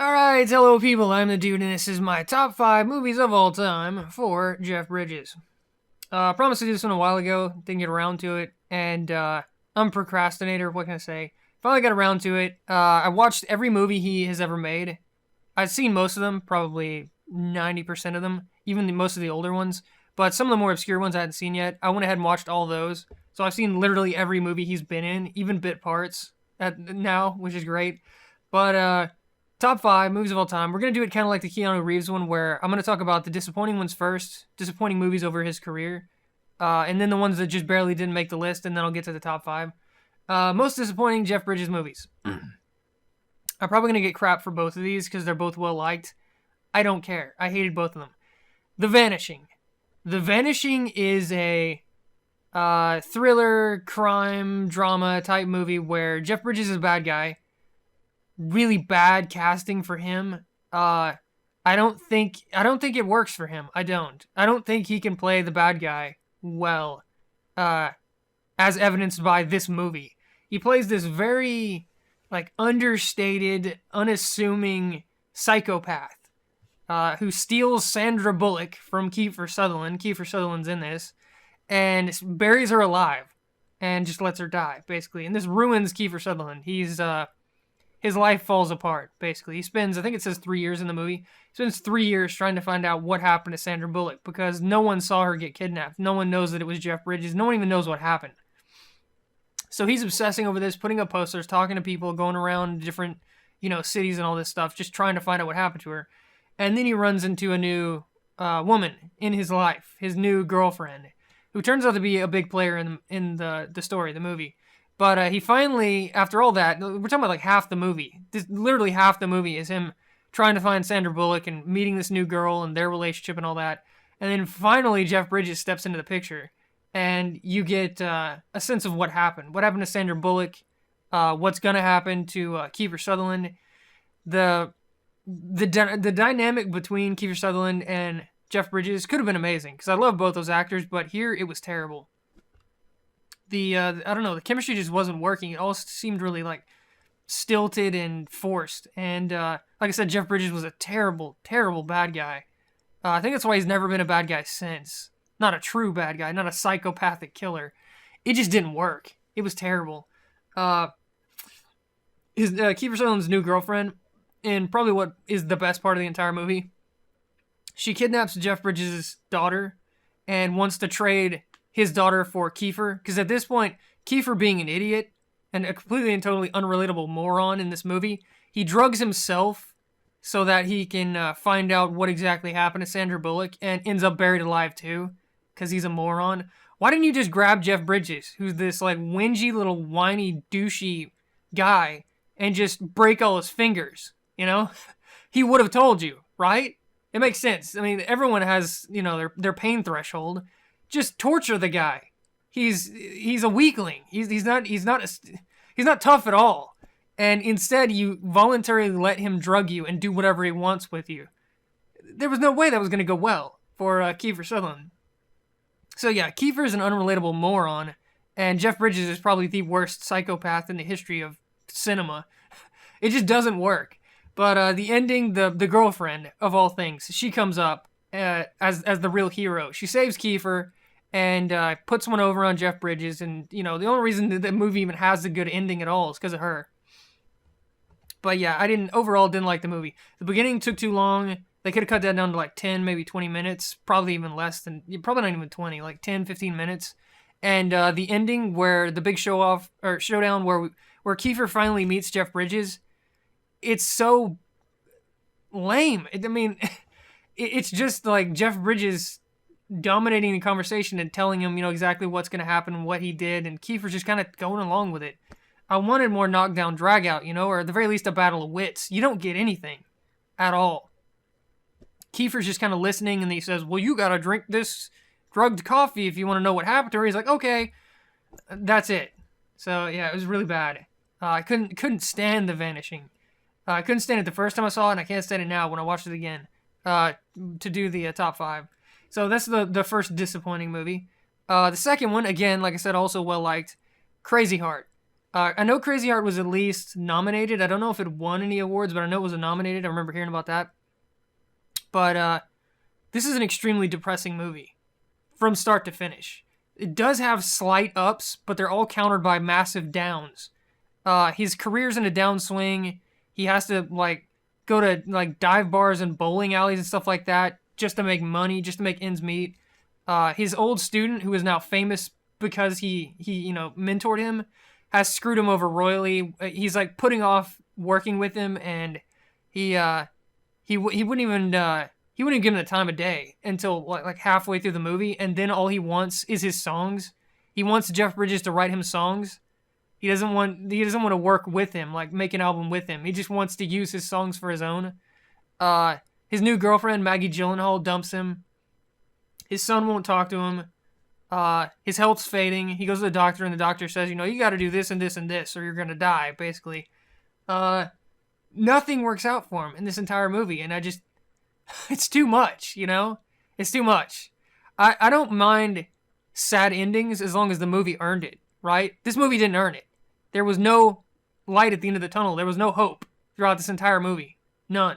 Alright, hello people, I'm the dude, and this is my top 5 movies of all time for Jeff Bridges. I promised to do this one a while ago, didn't get around to it, and I'm a procrastinator, what can I say? Finally got around to it. I watched every movie he has ever made. I've seen most of them, probably 90% of them, even most of the older ones, but some of the more obscure ones I hadn't seen yet. I went ahead and watched all those, so I've seen literally every movie he's been in, even bit parts now, which is great. But top 5 movies of all time. We're going to do it kind of like the Keanu Reeves one, where I'm going to talk about the disappointing ones first, disappointing movies over his career, and then the ones that just barely didn't make the list, and then I'll get to the top 5. Most disappointing Jeff Bridges movies. I'm probably going to get crap for both of these because they're both well liked. I don't care. I hated both of them. The Vanishing. The Vanishing is a thriller, crime, drama type movie where Jeff Bridges is a bad guy. Really bad casting for him. I don't think it works for him. I don't think he can play the bad guy well, as evidenced by this movie. He plays this very understated, unassuming psychopath who steals Sandra Bullock from Kiefer Sutherland. Kiefer Sutherland's in this, and buries her alive, and just lets her die basically. And this ruins Kiefer Sutherland. His life falls apart, basically. He spends, I think it says 3 years in the movie, he spends 3 years trying to find out what happened to Sandra Bullock because no one saw her get kidnapped. No one knows that it was Jeff Bridges. No one even knows what happened. So he's obsessing over this, putting up posters, talking to people, going around different, cities and all this stuff, just trying to find out what happened to her. And then he runs into a new woman in his life, his new girlfriend, who turns out to be a big player in the story, the movie. But he finally, after all that, we're talking about half the movie. Literally half the movie is him trying to find Sandra Bullock and meeting this new girl and their relationship and all that. And then finally Jeff Bridges steps into the picture. And you get a sense of what happened. What happened to Sandra Bullock. What's going to happen to Kiefer Sutherland. The dynamic between Kiefer Sutherland and Jeff Bridges could have been amazing. Because I love both those actors, but here it was terrible. I don't know, the chemistry just wasn't working. It all seemed really stilted and forced. And like I said, Jeff Bridges was a terrible, terrible bad guy. I think that's why he's never been a bad guy since. Not a true bad guy, not a psychopathic killer. It just didn't work. It was terrible. Kiefer Sutherland's new girlfriend, and probably what is the best part of the entire movie, she kidnaps Jeff Bridges' daughter and wants to trade his daughter for Kiefer, because at this point, Kiefer being an idiot and a completely and totally unrelatable moron in this movie, he drugs himself so that he can find out what exactly happened to Sandra Bullock and ends up buried alive too, because he's a moron. Why didn't you just grab Jeff Bridges, who's this whingy little whiny douchey guy, and just break all his fingers, He would have told you, right? It makes sense. I mean, everyone has, their pain threshold. Just torture the guy. He's a weakling. He's not tough at all. And instead, you voluntarily let him drug you and do whatever he wants with you. There was no way that was going to go well for Kiefer Sutherland. So yeah, Kiefer's an unrelatable moron, and Jeff Bridges is probably the worst psychopath in the history of cinema. It just doesn't work. But the ending, the girlfriend of all things, she comes up as the real hero. She saves Kiefer and puts one over on Jeff Bridges, and the only reason that the movie even has a good ending at all is because of her. But yeah, I overall didn't like the movie. The beginning took too long. They could have cut that down to 10, maybe 20 minutes, probably even less than, probably not even 20, 10, 15 minutes. And the ending where the big showdown where Kiefer finally meets Jeff Bridges, it's so lame. It's just Jeff Bridges dominating the conversation and telling him, exactly what's going to happen and what he did, and Kiefer's just kind of going along with it. I wanted more knockdown, drag out, or at the very least a battle of wits. You don't get anything at all. Kiefer's just kind of listening, and he says, well, you got to drink this drugged coffee if you want to know what happened to her. He's like, okay, that's it. So yeah, it was really bad. I couldn't stand The Vanishing. I couldn't stand it the first time I saw it, and I can't stand it now when I watched it again to do the top 5. So that's the first disappointing movie. The second one, again, like I said, also well-liked, Crazy Heart. I know Crazy Heart was at least nominated. I don't know if it won any awards, but I know it was nominated. I remember hearing about that. But this is an extremely depressing movie from start to finish. It does have slight ups, but they're all countered by massive downs. His career's in a downswing. He has to like go to like dive bars and bowling alleys and stuff like that just to make money, just to make ends meet. His old student, who is now famous because he mentored him, has screwed him over royally. He's like putting off working with him, and he wouldn't even give him the time of day until like halfway through the movie, and then all he wants is his songs. He wants Jeff Bridges to write him songs. He doesn't want to work with him, like make an album with him. He just wants to use his songs for his own. His new girlfriend, Maggie Gyllenhaal, dumps him. His son won't talk to him. His health's fading. He goes to the doctor, and the doctor says, you got to do this and this and this, or you're gonna die, basically. Nothing works out for him in this entire movie, and it's too much, It's too much. I don't mind sad endings as long as the movie earned it, right? This movie didn't earn it. There was no light at the end of the tunnel. There was no hope throughout this entire movie. None.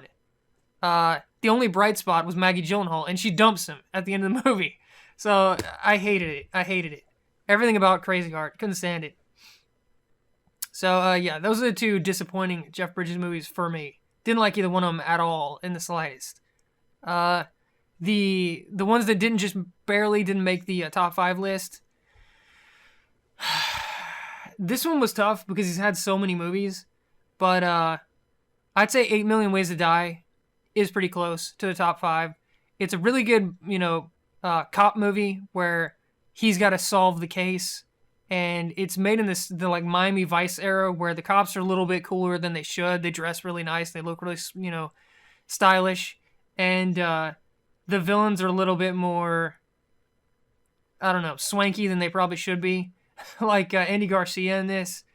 The only bright spot was Maggie Gyllenhaal, and she dumps him at the end of the movie. So I hated it. Everything about Crazy Heart. Couldn't stand it. So yeah, those are the two disappointing Jeff Bridges movies for me. Didn't like either one of them at all in the slightest. The ones that didn't make the top 5 list. This one was tough because he's had so many movies, but I'd say 8 Million Ways to Die is pretty close to the top 5. It's a really good, cop movie where he's got to solve the case, and it's made in the like Miami Vice era where the cops are a little bit cooler than they should. They dress really nice, they look really, stylish, and the villains are a little bit more, I don't know, swanky than they probably should be. Like Andy Garcia in this,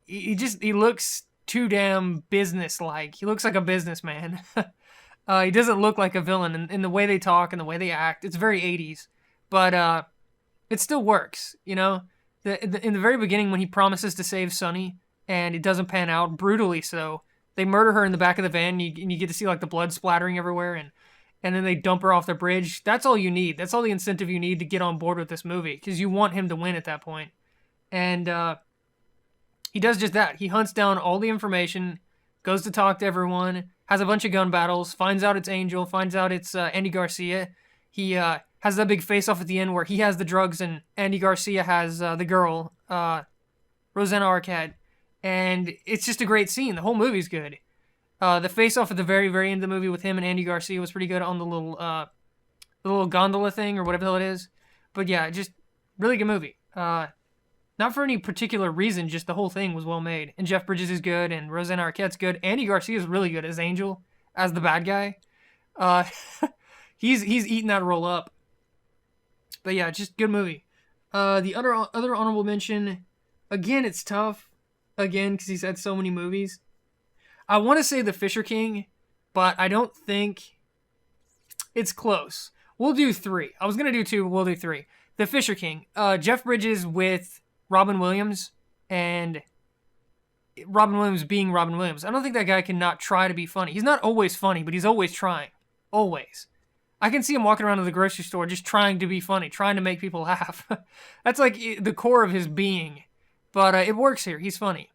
he looks too damn business-like. He looks like a businessman. He doesn't look like a villain in the way they talk and the way they act. It's very 80s, but it still works. In the very beginning when he promises to save Sonny and it doesn't pan out, brutally so. They murder her in the back of the van, and you get to see like the blood splattering everywhere, and then they dump her off the bridge. That's all you need. That's all the incentive you need to get on board with this movie, because you want him to win at that point. And he does just that. He hunts down all the information, goes to talk to everyone, has a bunch of gun battles, finds out it's Angel, finds out it's Andy Garcia. He has that big face-off at the end where he has the drugs and Andy Garcia has the girl, Rosanna Arquette. And it's just a great scene. The whole movie's good. The face-off at the very, very end of the movie with him and Andy Garcia was pretty good on the little gondola thing or whatever the hell it is. But yeah, just really good movie. Not for any particular reason, just the whole thing was well made. And Jeff Bridges is good, and Rosanna Arquette's good. Andy Garcia is really good as Angel, as the bad guy. He's eating that role up. But yeah, just good movie. The other honorable mention, again, it's tough. Again, because he's had so many movies. I want to say The Fisher King, but I don't think it's close. We'll do 3. I was going to do 2, but we'll do 3. The Fisher King. Jeff Bridges with Robin Williams, and Robin Williams being Robin Williams. I don't think that guy can not try to be funny. He's not always funny, but he's always trying. Always. I can see him walking around to the grocery store just trying to be funny, trying to make people laugh. That's like the core of his being. But it works here. He's funny.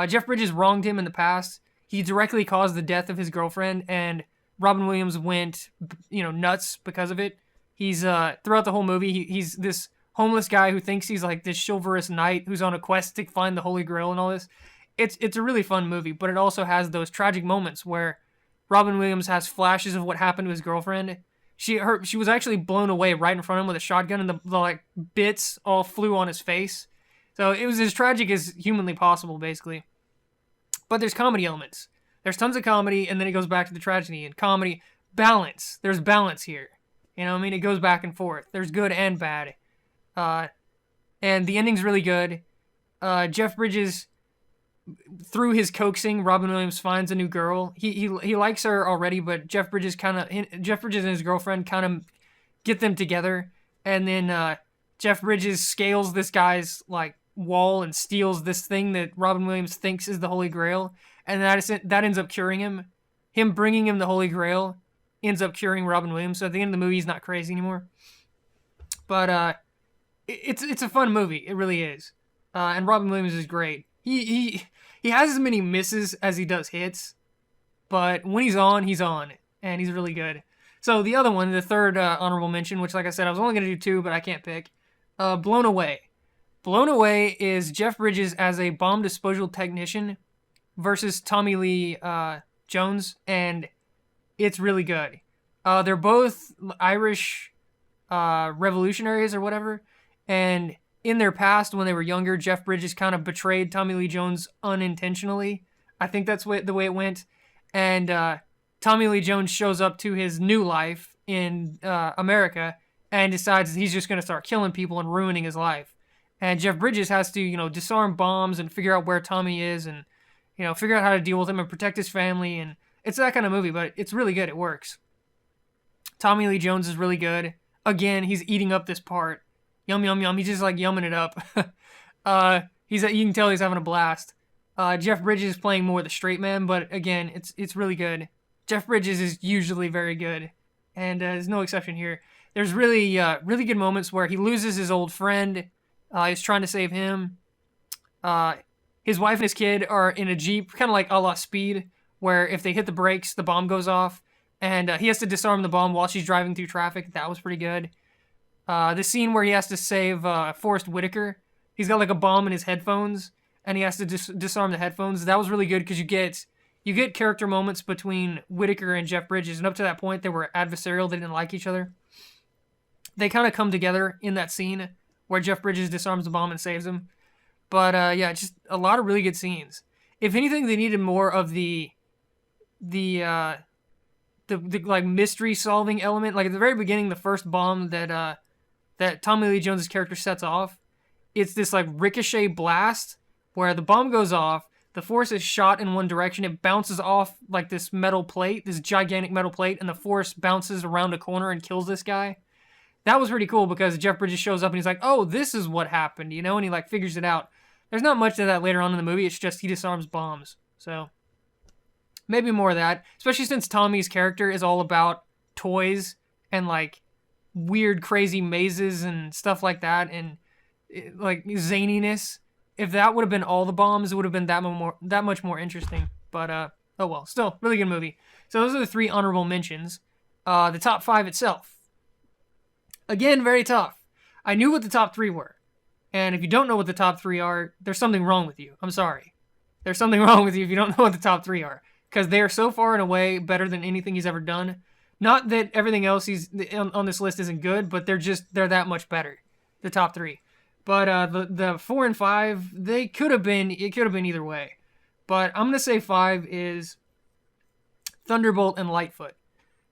Jeff Bridges wronged him in the past. He directly caused the death of his girlfriend, and Robin Williams went, nuts because of it. He's throughout the whole movie, he's this homeless guy who thinks he's like this chivalrous knight who's on a quest to find the Holy Grail and all this. It's a really fun movie, but it also has those tragic moments where Robin Williams has flashes of what happened to his girlfriend. She was actually blown away right in front of him with a shotgun, and the like bits all flew on his face. So it was as tragic as humanly possible, basically. But there's comedy elements. There's tons of comedy, and then it goes back to the tragedy. And comedy, balance. There's balance here. It goes back and forth. There's good and bad. And the ending's really good. Jeff Bridges, through his coaxing, Robin Williams finds a new girl. He likes her already, but Jeff Bridges and his girlfriend kind of get them together. And then Jeff Bridges scales this guy's like wall and steals this thing that Robin Williams thinks is the Holy Grail, and that ends up curing him. Him bringing him the Holy Grail ends up curing Robin Williams. So at the end of the movie, he's not crazy anymore. But it's a fun movie. It really is. And Robin Williams is great. He has as many misses as he does hits, but when he's on, and he's really good. So the other one, the third honorable mention, which, like I said, I was only going to do two, but I can't pick. Blown Away. Blown Away is Jeff Bridges as a bomb disposal technician versus Tommy Lee Jones, and it's really good. They're both Irish revolutionaries or whatever, and in their past, when they were younger, Jeff Bridges kind of betrayed Tommy Lee Jones unintentionally. I think that's the way it went. And Tommy Lee Jones shows up to his new life in America and decides he's just going to start killing people and ruining his life. And Jeff Bridges has to, disarm bombs and figure out where Tommy is and, figure out how to deal with him and protect his family. And it's that kind of movie, but it's really good. It works. Tommy Lee Jones is really good. Again, he's eating up this part. Yum, yum, yum. He's just like yumming it up. You can tell he's having a blast. Jeff Bridges is playing more the straight man, but again, it's really good. Jeff Bridges is usually very good, and there's no exception here. There's really good moments where he loses his old friend. He's trying to save him. His wife and his kid are in a Jeep, kind of like a la Speed, where if they hit the brakes, the bomb goes off, and he has to disarm the bomb while she's driving through traffic. That was pretty good. The scene where he has to save Forrest Whitaker, he's got like a bomb in his headphones, and he has to disarm the headphones. That was really good because you get character moments between Whitaker and Jeff Bridges, and up to that point, they were adversarial. They didn't like each other. They kind of come together in that scene where Jeff Bridges disarms the bomb and saves him. But just a lot of really good scenes. If anything, they needed more of the like mystery solving element. Like at the very beginning, the first bomb that Tommy Lee Jones' character sets off, it's this like ricochet blast where the bomb goes off. The force is shot in one direction. It bounces off like this metal plate, this gigantic metal plate, and the force bounces around a corner and kills this guy. That was pretty cool because Jeff Bridges shows up and he's like, oh, this is what happened, and he like figures it out. There's not much of that later on in the movie. It's just he disarms bombs. So maybe more of that, especially since Tommy's character is all about toys and like weird, crazy mazes and stuff like that, and like zaniness. If that would have been all the bombs, it would have been that much more interesting. But oh well, still really good movie. So those are the three honorable mentions. The top five itself, again, very tough. I knew what the top three were, and if you don't know what the top three are, there's something wrong with you. I'm sorry. There's something wrong with you if you don't know what the top three are, because they are so far and away better than anything he's ever done. Not that everything else he's on this list isn't good, but they're that much better. The top three. But the 4 and 5, it could have been either way. But I'm gonna say 5 is Thunderbolt and Lightfoot.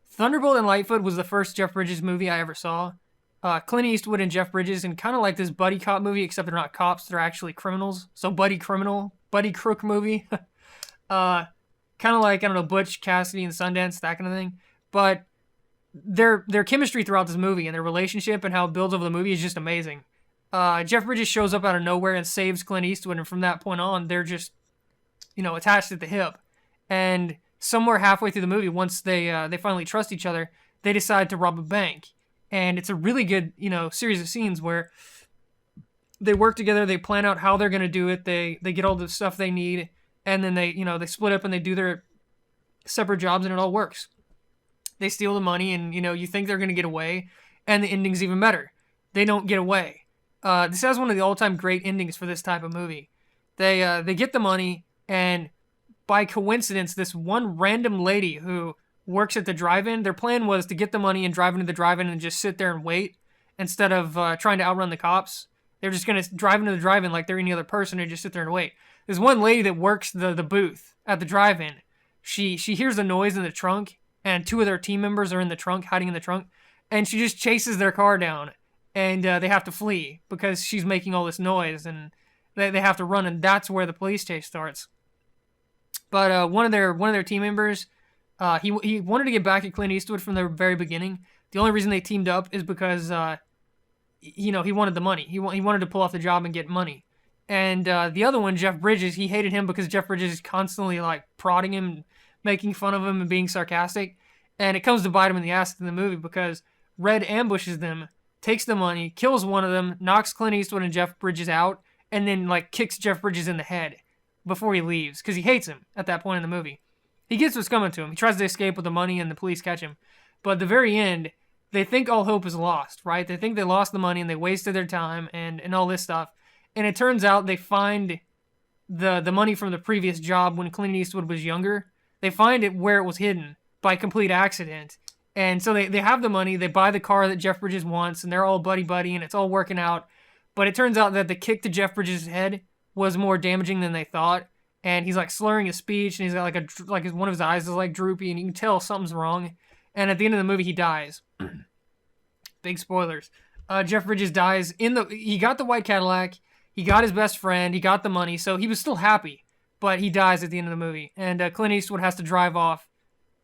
Thunderbolt and Lightfoot was the first Jeff Bridges movie I ever saw. Clint Eastwood and Jeff Bridges, and kind of like this buddy cop movie, except they're not cops, they're actually criminals. So buddy crook movie. Kind of like, I don't know, Butch Cassidy and Sundance, that kind of thing. But their chemistry throughout this movie and their relationship and how it builds over the movie is just amazing. Jeff Bridges shows up out of nowhere and saves Clint Eastwood, and from that point on, they're just, attached at the hip. And somewhere halfway through the movie, once they finally trust each other, they decide to rob a bank. And it's a really good, series of scenes where they work together, they plan out how they're going to do it, they get all the stuff they need, and then they split up and they do their separate jobs, and it all works. They steal the money, and, you think they're going to get away, and the ending's even better. They don't get away. This has one of the all-time great endings for this type of movie. They get the money, and by coincidence, this one random lady who works at the drive-in, their plan was to get the money and drive into the drive-in and just sit there and wait instead of trying to outrun the cops. They're just going to drive into the drive-in like they're any other person and just sit there and wait. There's one lady that works the booth at the drive-in. She hears a noise in the trunk, and two of their team members are in the trunk, hiding in the trunk, and she just chases their car down. And they have to flee because she's making all this noise, and they have to run, and that's where the police chase starts. But one of their team members, he wanted to get back at Clint Eastwood from the very beginning. The only reason they teamed up is because he wanted the money. He wanted to pull off the job and get money. And the other one, Jeff Bridges, he hated him because Jeff Bridges is constantly like prodding him, making fun of him, and being sarcastic. And it comes to bite him in the ass in the movie because Red ambushes them, takes the money, kills one of them, knocks Clint Eastwood and Jeff Bridges out, and then like kicks Jeff Bridges in the head before he leaves because he hates him at that point in the movie. He gets what's coming to him. He tries to escape with the money and the police catch him. But at the very end, they think all hope is lost, right? They think they lost the money and they wasted their time and all this stuff. And it turns out they find the money from the previous job when Clint Eastwood was younger. They find it where it was hidden by complete accident. And so they have the money, they buy the car that Jeff Bridges wants, and they're all buddy-buddy, and it's all working out. But it turns out that the kick to Jeff Bridges' head was more damaging than they thought. And he's like slurring his speech, and he's got one of his eyes is like droopy, and you can tell something's wrong. And at the end of the movie, he dies. Big spoilers. Jeff Bridges dies he got the white Cadillac, he got his best friend, he got the money, so he was still happy. But he dies at the end of the movie, and Clint Eastwood has to drive off,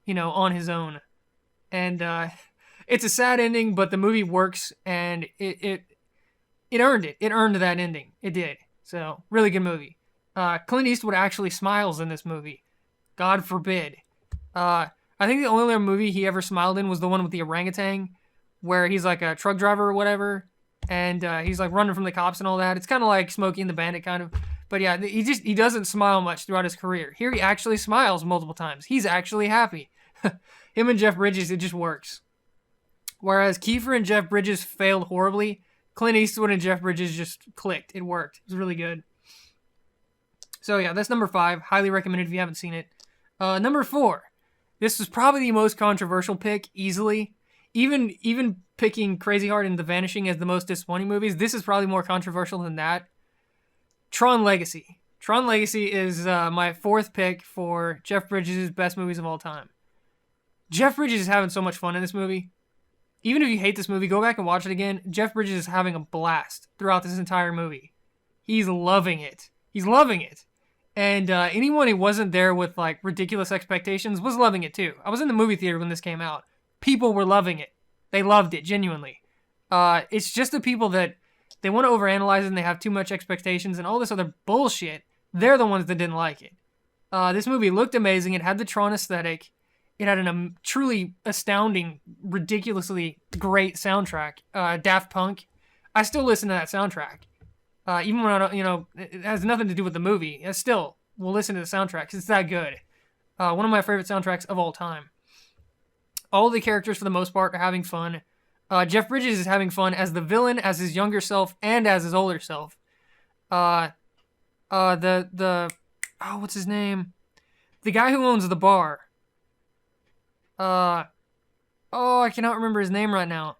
on his own. And it's a sad ending, but the movie works, and it earned it. It earned that ending. It did. So, really good movie. Clint Eastwood actually smiles in this movie. God forbid. I think the only other movie he ever smiled in was the one with the orangutan, where he's like a truck driver or whatever, and he's like running from the cops and all that. It's kind of like Smokey and the Bandit, kind of. But yeah, he doesn't smile much throughout his career. Here he actually smiles multiple times. He's actually happy. Him and Jeff Bridges, it just works. Whereas Kiefer and Jeff Bridges failed horribly, Clint Eastwood and Jeff Bridges just clicked. It worked. It was really good. So yeah, that's number 5. Highly recommended if you haven't seen it. Number 4. This was probably the most controversial pick, easily. Even picking Crazy Heart and The Vanishing as the most disappointing movies, this is probably more controversial than that. Tron Legacy. Tron Legacy is my 4th pick for Jeff Bridges' best movies of all time. Jeff Bridges is having so much fun in this movie. Even if you hate this movie, go back and watch it again. Jeff Bridges is having a blast throughout this entire movie. He's loving it. He's loving it. And anyone who wasn't there with like ridiculous expectations was loving it too. I was in the movie theater when this came out. People were loving it. They loved it, genuinely. It's just the people that they want to overanalyze it and they have too much expectations and all this other bullshit. They're the ones that didn't like it. This movie looked amazing. It had the Tron aesthetic. It had a truly astounding, ridiculously great soundtrack. Daft Punk. I still listen to that soundtrack. Even when I don't, it has nothing to do with the movie. I still will listen to the soundtrack because it's that good. One of my favorite soundtracks of all time. All the characters, for the most part, are having fun. Jeff Bridges is having fun as the villain, as his younger self, and as his older self. What's his name? The guy who owns the bar. I cannot remember his name right now.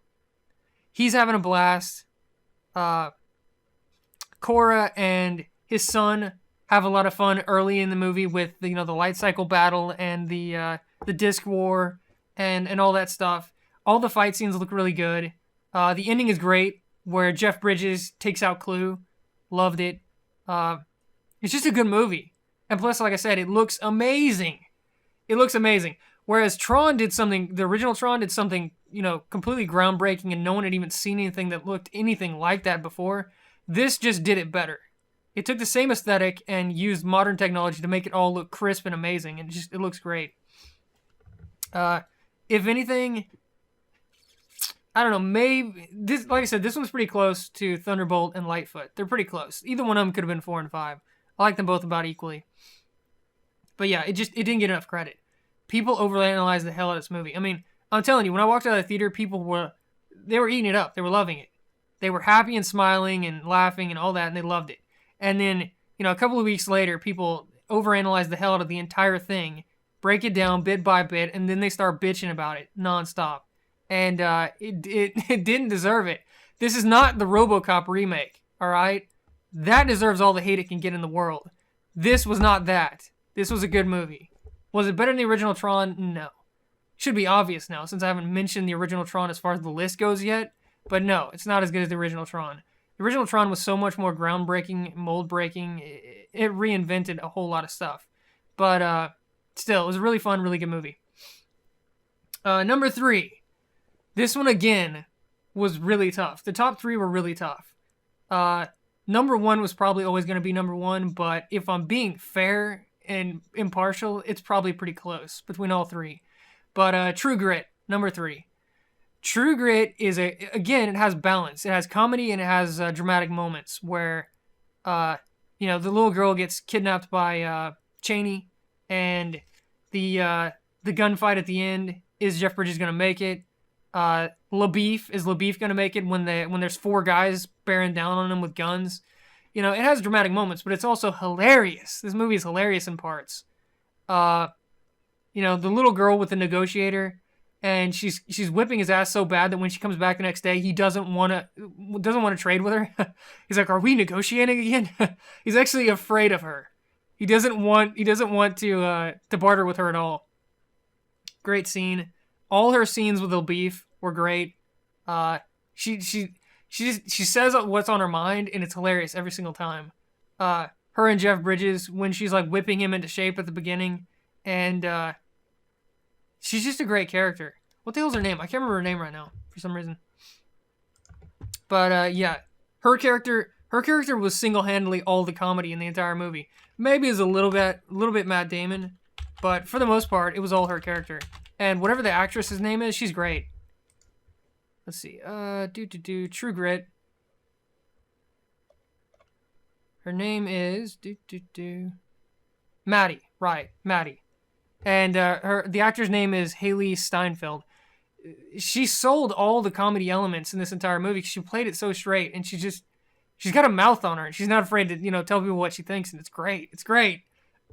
He's having a blast. Cora and his son have a lot of fun early in the movie with the light cycle battle and the disc war and all that stuff. All the fight scenes look really good. The ending is great, where Jeff Bridges takes out Clue. Loved it. It's just a good movie. And plus, like I said, it looks amazing. It looks amazing. Whereas the original Tron did something, completely groundbreaking, and no one had even seen anything that looked anything like that before. This just did it better. It took the same aesthetic and used modern technology to make it all look crisp and amazing, and it looks great. If anything, I don't know, maybe this, like I said, this one's pretty close to Thunderbolt and Lightfoot. They're pretty close. Either one of them could have been 4 and 5. I like them both about equally. But yeah, it didn't get enough credit. People overanalyze the hell out of this movie. I mean, I'm telling you, when I walked out of the theater, people were eating it up. They were loving it. They were happy and smiling and laughing and all that, and they loved it. And then, a couple of weeks later, people overanalyze the hell out of the entire thing, break it down bit by bit, and then they start bitching about it nonstop. And it didn't deserve it. This is not the RoboCop remake, all right? That deserves all the hate it can get in the world. This was not that. This was a good movie. Was it better than the original Tron? No. Should be obvious now, since I haven't mentioned the original Tron as far as the list goes yet. But no, it's not as good as the original Tron. The original Tron was so much more groundbreaking, mold-breaking. It reinvented a whole lot of stuff. But still, it was a really fun, really good movie. Number 3. This one, again, was really tough. The top 3 were really tough. Number one was probably always going to be number one, but if I'm being fair and impartial, it's probably pretty close between all three. But True Grit, number three. True Grit is again, it has balance. It has comedy and it has dramatic moments where, uh, the little girl gets kidnapped by Cheney, and the gunfight at the end, is Jeff Bridges gonna make it? LaBeef, is LaBeef gonna make it when there's four guys bearing down on him with guns? It has dramatic moments, but it's also hilarious. This movie is hilarious in parts. Uh, the little girl with the negotiator, and she's whipping his ass so bad that when she comes back the next day, he doesn't want to trade with her. He's like, "Are we negotiating again?" He's actually afraid of her. He doesn't want to barter with her at all. Great scene. All her scenes with Beef were great. She says what's on her mind, and it's hilarious every single time. Her and Jeff Bridges, when she's like whipping him into shape at the beginning, and she's just a great character. What the hell's her name? I can't remember her name right now for some reason. But yeah, her character was single-handedly all the comedy in the entire movie. Maybe is a little bit Matt Damon, but for the most part, it was all her character. And whatever the actress's name is, she's great. Let's see. True Grit. Her name is Maddie. Right, Maddie. And the actor's name is Haley Steinfeld. She sold all the comedy elements in this entire movie. She played it so straight, and she's got a mouth on her, and she's not afraid to tell people what she thinks, and it's great. It's great.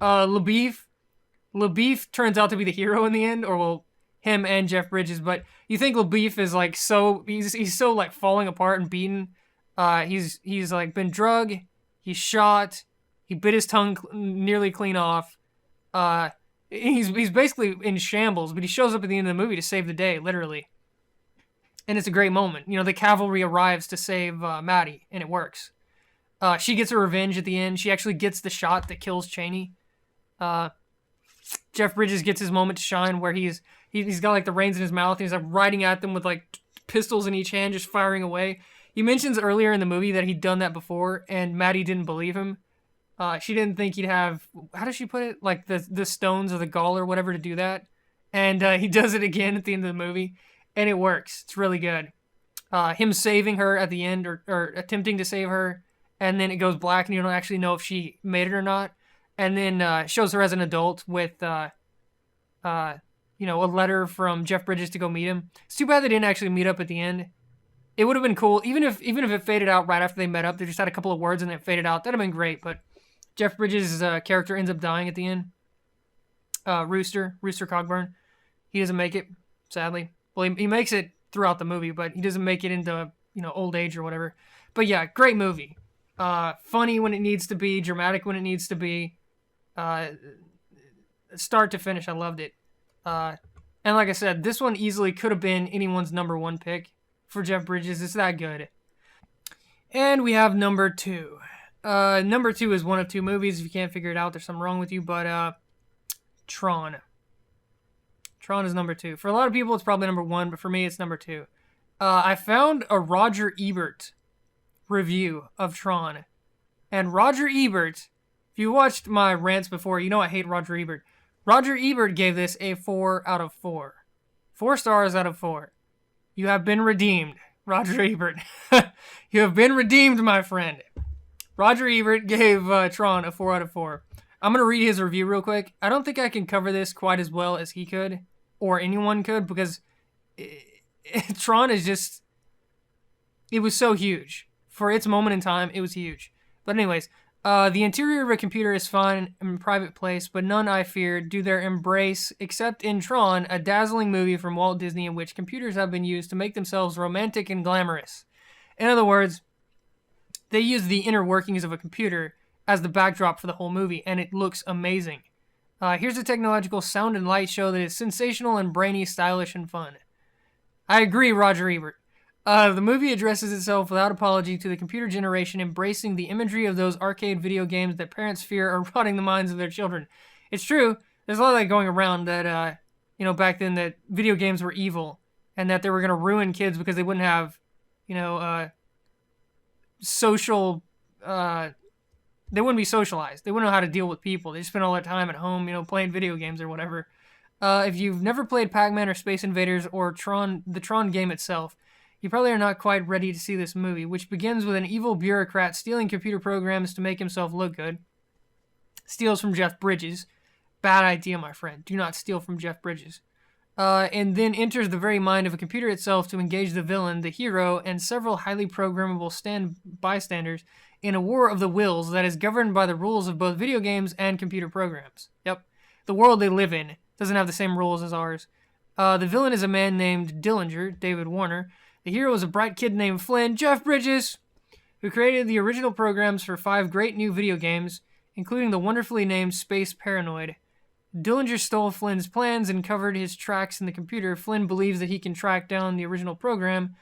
LaBeef turns out to be the hero in the end, or well, him and Jeff Bridges. But you think LaBeef is like he's so like falling apart and beaten. He's like been drugged. He's shot. He bit his tongue nearly clean off. He's basically in shambles, but he shows up at the end of the movie to save the day, literally. And it's a great moment. The cavalry arrives to save Maddie, and it works. She gets her revenge at the end. She actually gets the shot that kills Cheney. Jeff Bridges gets his moment to shine, where he's got like the reins in his mouth, and he's like riding at them with like pistols in each hand, just firing away. He mentions earlier in the movie that he'd done that before, and Maddie didn't believe him. She didn't think he'd have, how does she put it? Like the stones or the gall or whatever to do that. And he does it again at the end of the movie, and it works. It's really good. Him saving her at the end, or attempting to save her, and then it goes black and you don't actually know if she made it or not. And then shows her as an adult with, a letter from Jeff Bridges to go meet him. It's too bad they didn't actually meet up at the end. It would have been cool, even if it faded out right after they met up. They just had a couple of words and it faded out. That'd have been great, but Jeff Bridges' character ends up dying at the end. Rooster Cogburn. He doesn't make it, sadly. Well, he makes it throughout the movie, but he doesn't make it into, old age or whatever. But yeah, great movie. Funny when it needs to be, dramatic when it needs to be. Start to finish, I loved it. And like I said, this one easily could have been anyone's number one pick for Jeff Bridges. It's that good. And we have number two. Number two is one of two movies. If you can't figure it out, there's something wrong with you. But Tron. Tron is number two. For a lot of people, it's probably number one, but for me, it's number two. I found a Roger Ebert review of Tron. And Roger Ebert, if you watched my rants before, you know I hate Roger Ebert. Roger Ebert gave this a 4 out of 4. 4 stars out of 4. You have been redeemed, Roger Ebert. You have been redeemed, my friend. Roger Ebert gave Tron a 4 out of 4. I'm going to read his review real quick. I don't think I can cover this quite as well as he could, or anyone could, because Tron is just... It was so huge. For its moment in time, it was huge. But anyways, the interior of a computer is fine in a private place, but none, I fear, do their embrace, except in Tron, a dazzling movie from Walt Disney in which computers have been used to make themselves romantic and glamorous. In other words, they use the inner workings of a computer as the backdrop for the whole movie, and it looks amazing. Here's a technological sound and light show that is sensational and brainy, stylish, and fun. I agree, Roger Ebert. The movie addresses itself without apology to the computer generation, embracing the imagery of those arcade video games that parents fear are rotting the minds of their children. It's true. There's a lot of that going around that, back then that video games were evil and that they were going to ruin kids because they wouldn't have, social they wouldn't be socialized. They wouldn't know how to deal with people. They just spend all their time at home, playing video games or whatever. If you've never played Pac-Man or Space Invaders or Tron, the Tron game itself, you probably are not quite ready to see this movie, which begins with an evil bureaucrat stealing computer programs to make himself look good. Steals from Jeff Bridges. Bad idea, my friend. Do not steal from Jeff Bridges. And then enters the very mind of a computer itself to engage the villain, the hero, and several highly programmable bystanders in a war of the wills that is governed by the rules of both video games and computer programs. Yep. The world they live in doesn't have the same rules as ours. The villain is a man named Dillinger, David Warner. The hero is a bright kid named Flynn, Jeff Bridges, who created the original programs for 5 great new video games, including the wonderfully named Space Paranoid. Dillinger stole Flynn's plans and covered his tracks in the computer. Flynn believes that he can track down the original program.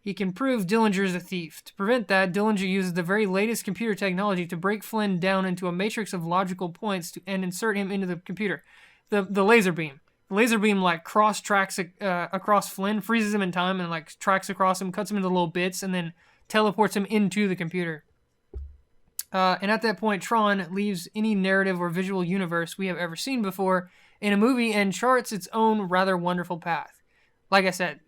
He can prove Dillinger is a thief. To prevent that, Dillinger uses the very latest computer technology to break Flynn down into a matrix of logical points and insert him into the computer. The laser beam. The laser beam cross-tracks across Flynn, freezes him in time, and tracks across him, cuts him into little bits, and then teleports him into the computer. And at that point, Tron leaves any narrative or visual universe we have ever seen before in a movie and charts its own rather wonderful path. Like I said,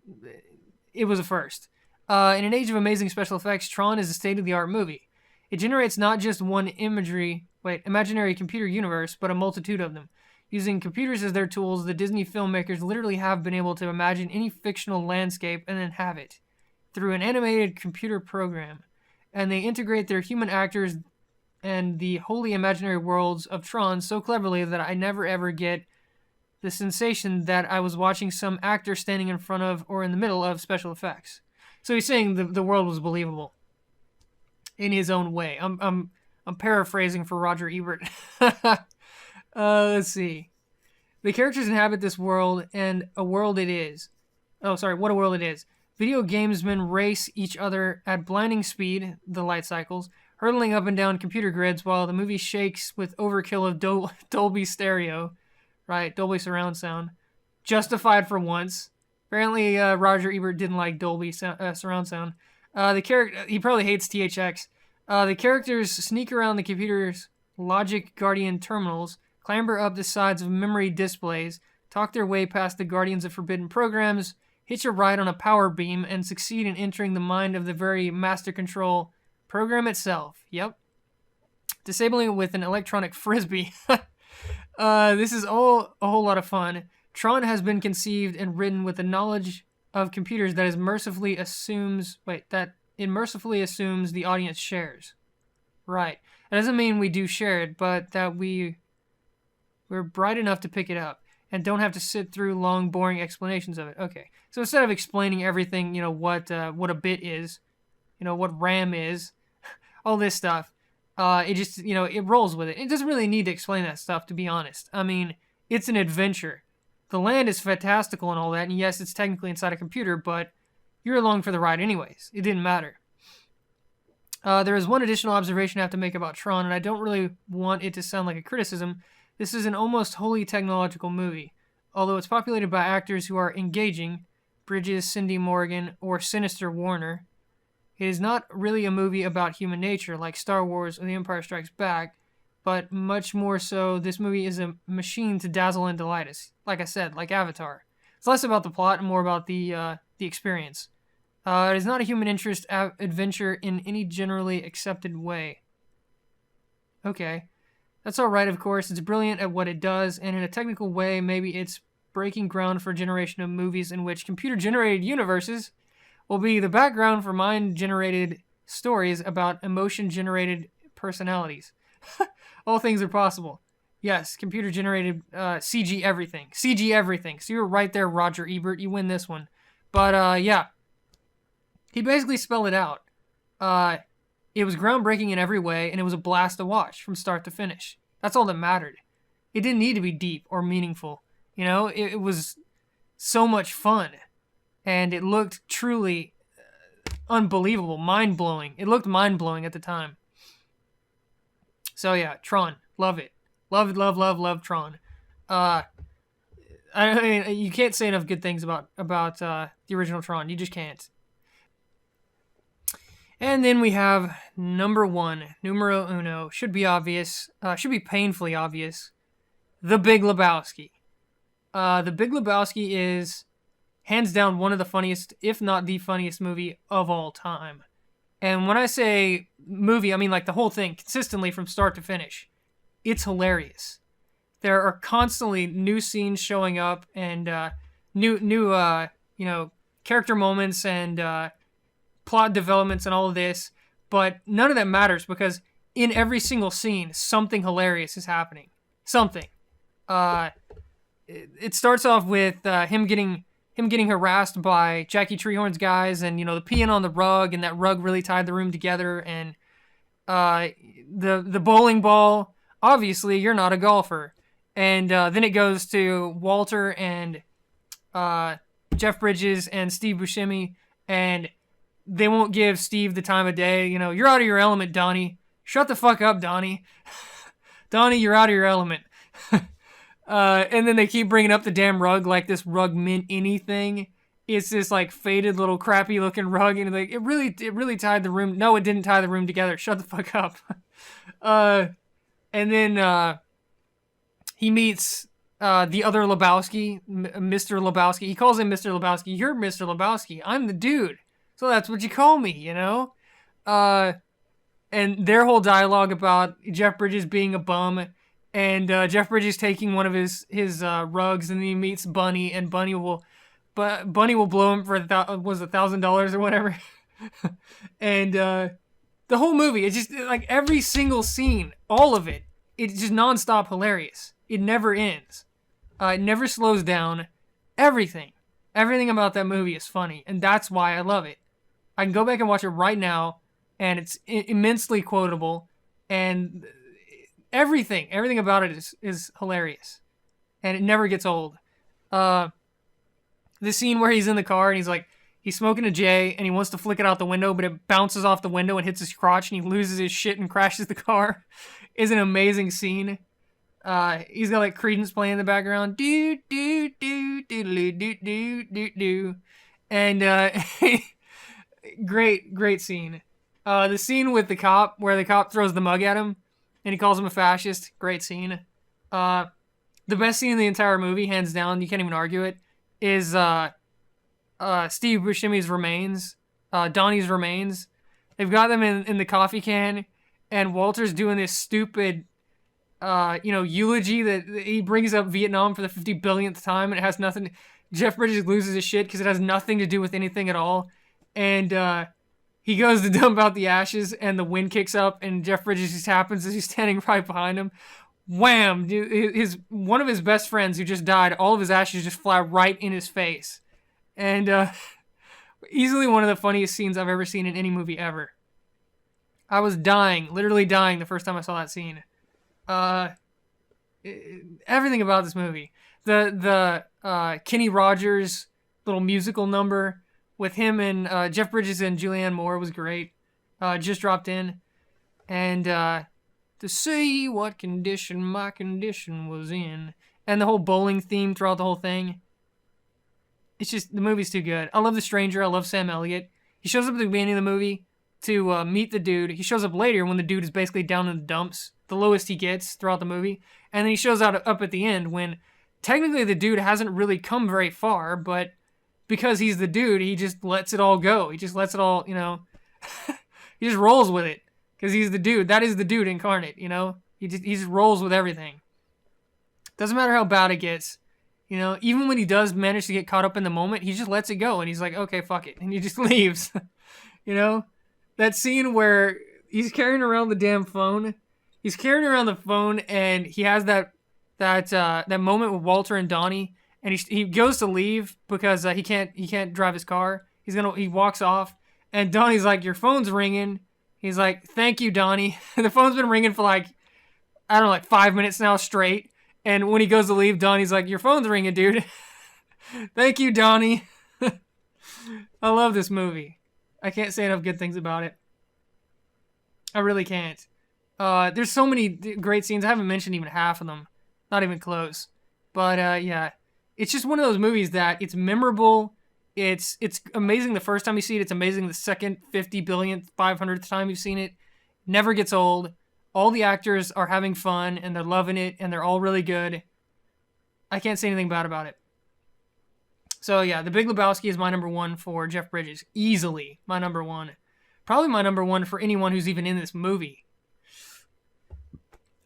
it was a first. In an age of amazing special effects, Tron is a state-of-the-art movie. It generates not just one imaginary computer universe, but a multitude of them. Using computers as their tools, the Disney filmmakers literally have been able to imagine any fictional landscape and then have it through an animated computer program. And they integrate their human actors and the wholly imaginary worlds of Tron so cleverly that I never ever get the sensation that I was watching some actor standing in front of or in the middle of special effects. So he's saying the world was believable in his own way. I'm paraphrasing for Roger Ebert. Let's see. The characters inhabit this world, and a world it is. Oh, sorry, what a world it is. Video gamesmen race each other at blinding speed, the light cycles, hurtling up and down computer grids while the movie shakes with overkill of Dolby stereo. Right, Dolby surround sound. Justified for once. Apparently, Roger Ebert didn't like Dolby surround sound. He probably hates THX. The characters sneak around the computer's Logic Guardian terminals, clamber up the sides of memory displays, talk their way past the Guardians of Forbidden Programs, hitch a ride on a power beam, and succeed in entering the mind of the very master control program itself. Yep. Disabling it with an electronic frisbee. This is all a whole lot of fun. Tron has been conceived and written with the knowledge of computers that it mercifully assumes the audience shares. Right. That doesn't mean we do share it, but that we're bright enough to pick it up and don't have to sit through long, boring explanations of it. Okay. So instead of explaining everything, what a bit is, what RAM is, all this stuff, it just, it rolls with it. It doesn't really need to explain that stuff, to be honest. I mean, it's an adventure. The land is fantastical and all that, and yes, it's technically inside a computer, but you're along for the ride anyways. It didn't matter. There is one additional observation I have to make about Tron, and I don't really want it to sound like a criticism. This is an almost wholly technological movie. Although it's populated by actors who are engaging, Bridges, Cindy Morgan, or Sinister Warner, it is not really a movie about human nature like Star Wars or The Empire Strikes Back, but much more so, this movie is a machine to dazzle and delight us. Like I said, like Avatar. It's less about the plot and more about the experience. It is not a human interest adventure in any generally accepted way. Okay. That's alright, of course. It's brilliant at what it does, and in a technical way, maybe it's breaking ground for a generation of movies in which computer-generated universes will be the background for mind-generated stories about emotion-generated personalities. All things are possible. Yes, computer-generated CG everything. CG everything. So you were right there, Roger Ebert. You win this one. But, yeah. He basically spelled it out. It was groundbreaking in every way, and it was a blast to watch from start to finish. That's all that mattered. It didn't need to be deep or meaningful. It was so much fun. And it looked truly unbelievable, mind-blowing. It looked mind-blowing at the time. So yeah, Tron. Love it. Love, love, love, love Tron. I mean, you can't say enough good things about the original Tron. You just can't. And then we have number one, numero uno, should be obvious, should be painfully obvious, The Big Lebowski. The Big Lebowski is hands down one of the funniest, if not the funniest movie of all time. And when I say movie, I mean like the whole thing, consistently from start to finish. It's hilarious. There are constantly new scenes showing up and new character moments and plot developments and all of this, but none of that matters because in every single scene, something hilarious is happening. Something. It starts off with him getting harassed by Jackie Treehorn's guys, and the peeing on the rug, and that rug really tied the room together, and the bowling ball. Obviously, you're not a golfer, and then it goes to Walter and Jeff Bridges and Steve Buscemi, and they won't give Steve the time of day. You're out of your element, Donnie. Shut the fuck up, Donnie. Donnie, you're out of your element. And then they keep bringing up the damn rug like this rug meant anything. It's this like faded little crappy looking rug, and like it really tied the room. No, it didn't tie the room together. Shut the fuck up. And then he meets the other Lebowski, Mr. Lebowski. He calls him Mr. Lebowski. You're Mr. Lebowski. I'm the dude. So that's what you call me, And their whole dialogue about Jeff Bridges being a bum, and Jeff Bridges taking one of his rugs, and then he meets Bunny, and Bunny will blow him for $1,000 or whatever. And the whole movie, it's just like every single scene, all of it, it's just nonstop hilarious. It never ends. It never slows down. Everything about that movie is funny, and that's why I love it. I can go back and watch it right now, and it's immensely quotable, and everything about it is hilarious, and it never gets old. The scene where he's in the car and he's smoking a J and he wants to flick it out the window, but it bounces off the window and hits his crotch, and he loses his shit and crashes the car is an amazing scene. He's got like Creedence playing in the background, do do do do do do do do, and great scene. The scene with the cop where the cop throws the mug at him and he calls him a fascist, great scene. The best scene in the entire movie, hands down, you can't even argue it, is Steve Buscemi's remains, Donnie's remains. They've got them in the coffee can, and Walter's doing this stupid eulogy that he brings up Vietnam for the 50 billionth time, and it has nothing. Jeff Bridges loses his shit because it has nothing to do with anything at all. And he goes to dump out the ashes, and the wind kicks up, and Jeff Bridges just happens as he's standing right behind him. Wham! Dude, one of his best friends who just died, all of his ashes just fly right in his face. And easily one of the funniest scenes I've ever seen in any movie ever. I was literally dying the first time I saw that scene. Everything about this movie. The Kenny Rogers little musical number with him and Jeff Bridges and Julianne Moore was great. Just dropped in. And to see what condition my condition was in. And the whole bowling theme throughout the whole thing. It's just, the movie's too good. I love The Stranger. I love Sam Elliott. He shows up at the beginning of the movie to meet the dude. He shows up later when the dude is basically down in the dumps. The lowest he gets throughout the movie. And then he shows up at the end when technically the dude hasn't really come very far, but because he's the dude, he just lets it all go. He just lets it all, he just rolls with it. Because he's the dude. That is the dude incarnate, He just rolls with everything. Doesn't matter how bad it gets. Even when he does manage to get caught up in the moment, he just lets it go. And he's like, okay, fuck it. And he just leaves. That scene where he's carrying around the damn phone. He's carrying around the phone, and he has that moment with Walter and Donnie. And he goes to leave because he can't drive his car. He walks off, and Donnie's like, your phone's ringing. He's like, thank you, Donnie. And the phone's been ringing for 5 minutes now straight. And when he goes to leave, Donnie's like, your phone's ringing, dude. Thank you, Donnie. I love this movie. I can't say enough good things about it. I really can't. There's so many great scenes. I haven't mentioned even half of them. Not even close. But, yeah. It's just one of those movies that it's memorable. It's amazing the first time you see it. It's amazing the second 50 billionth 500th time you've seen it. Never gets old. All the actors are having fun and they're loving it and they're all really good. I can't say anything bad about it. So yeah, The Big Lebowski is my number one for Jeff Bridges. Easily my number one. Probably my number one for anyone who's even in this movie.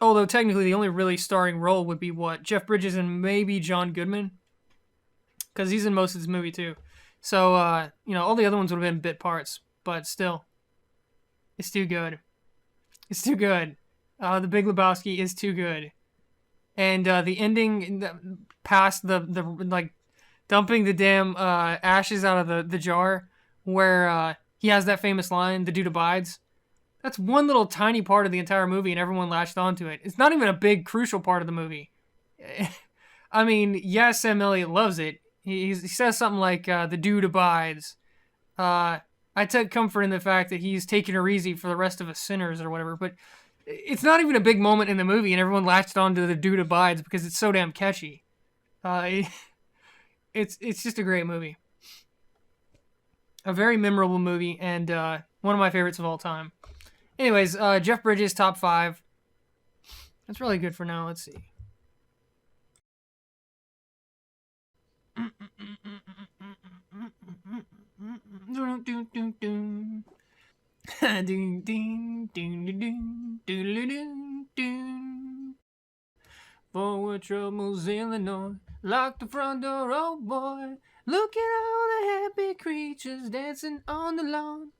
Although technically the only really starring role would be what? Jeff Bridges and maybe John Goodman. Because he's in most of this movie too. So, all the other ones would have been bit parts. But still, it's too good. It's too good. The Big Lebowski is too good. And the ending past the like dumping the damn ashes out of the jar where he has that famous line, "The dude abides." That's one little tiny part of the entire movie and everyone latched onto it. It's not even a big crucial part of the movie. I mean, yes, Sam Elliott loves it. He says something like, "The dude abides." I take comfort in the fact that he's taking her easy for the rest of us sinners or whatever, but it's not even a big moment in the movie, and everyone latched on to "The dude abides" because it's so damn catchy. It's just a great movie. A very memorable movie, and one of my favorites of all time. Anyways, Jeff Bridges, top 5. That's really good for now. Let's see. Forward troubles in the north, lock the front door, oh boy. Look at all the happy creatures dancing on the lawn.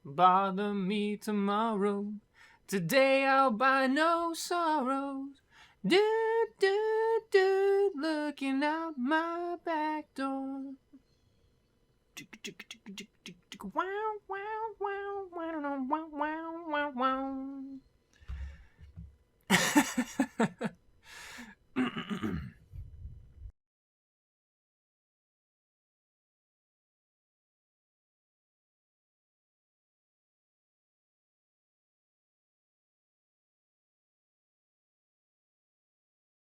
Bother me tomorrow, today I'll buy no sorrows. Do, do, do, looking out my back door. Wow, wow, wow, wow, wow, wow, wow, wow.